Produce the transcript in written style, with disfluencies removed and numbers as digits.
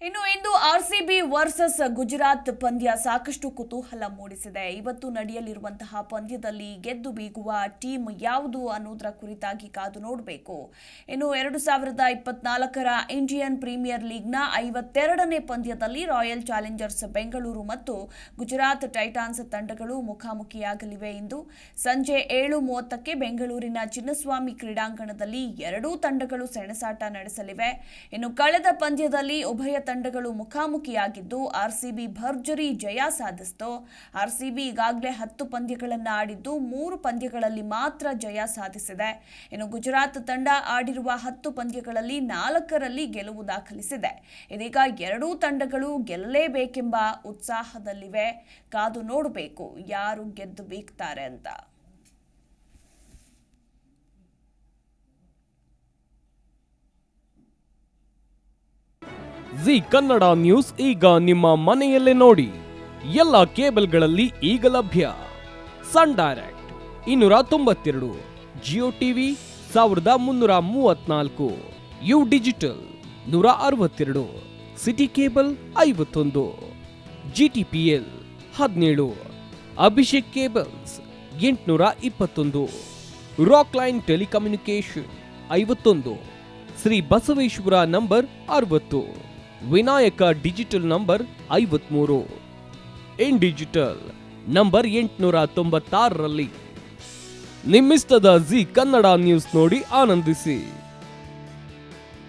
ಇಂದು RCB versus Gujarat ಪಂದ್ಯ ಸಾಕಷ್ಟು ಕುತೂಹಲ ಮೂಡಿಸಿದೆ. ಇವತ್ತು ನಡೆಯಲಿರುವಂತಹ ಪಂದ್ಯದಲ್ಲಿ ಗೆದ್ದು ಬೀಗುವ ಟೀಮ್ ಯಾವುದು ಅನ್ನೋದರ ಕುರಿತಾಗಿ ಕಾದು ನೋಡಬೇಕು. 2024ರ ಇಂಡಿಯನ್ ಪ್ರೀಮಿಯರ್ ಲೀಗ್ನ 52ನೇ ಪಂದ್ಯದಲ್ಲಿ ರಾಯಲ್ ಚಾಲೆಂಜರ್ಸ್ ಬೆಂಗಳೂರು ಮತ್ತು ಗುಜರಾತ್ ಟೈಟಾನ್ಸ್ ತಂಡಗಳು ಮುಖಾಮುಖಿಯಾಗಲಿವೆ. ಇಂದು ಸಂಜೆ 7:30ಕ್ಕೆ ಬೆಂಗಳೂರಿನ ಚಿನ್ನಸ್ವಾಮಿ ಕ್ರೀಡಾಂಗಣದಲ್ಲಿ ಎರಡೂ ತಂಡಗಳು ಸೆಣಸಾಟ ನಡೆಸಲಿವೆ. ಕಳೆದ ಪಂದ್ಯದಲ್ಲಿ ಉಭಯ ತಂಡಗಳು ಮುಖಾಮುಖಿಯಾಗಿದ್ದು ಆರ್ಸಿಬಿ ಭರ್ಜರಿ ಜಯ ಸಾಧಿಸಿತು. ಆರ್ಸಿಬಿ ಈಗಾಗಲೇ 10 ಪಂದ್ಯಗಳನ್ನು ಆಡಿದ್ದು 3 ಪಂದ್ಯಗಳಲ್ಲಿ ಮಾತ್ರ ಜಯ ಸಾಧಿಸಿದೆ. ಗುಜರಾತ್ ತಂಡ ಆಡಿರುವ 10 ಪಂದ್ಯಗಳಲ್ಲಿ 4ರಲ್ಲಿ ಗೆಲುವು ದಾಖಲಿಸಿದೆ. ಇದೀಗ ಎರಡೂ ತಂಡಗಳು ಗೆಲ್ಲಲೇಬೇಕೆಂಬ ಉತ್ಸಾಹದಲ್ಲಿವೆ. ಕಾದು ನೋಡಬೇಕು ಯಾರು ಗೆದ್ದು ಬೀಗ್ತಾರೆ ಅಂತ. ಜಿ ಕನ್ನಡ ನ್ಯೂಸ್ ಈಗ ನಿಮ್ಮ ಮನೆಯಲ್ಲೇ ನೋಡಿ. ಎಲ್ಲ ಕೇಬಲ್ಗಳಲ್ಲಿ ಈಗ ಲಭ್ಯ. Sun Direct 292, Jio TV 1334, U Digital 162, City Cable 51, GTPL 17, Abhishek Cables 821, Rockline Telecommunication 51, Shri Basaveshwara number 60, Vinayaka Digital number 53, In Digital number 896ರಲ್ಲಿ. ನಿಮ್ಮಿಷ್ಟದ ಜಿ ಕನ್ನಡ ನ್ಯೂಸ್ ನೋಡಿ ಆನಂದಿಸಿ.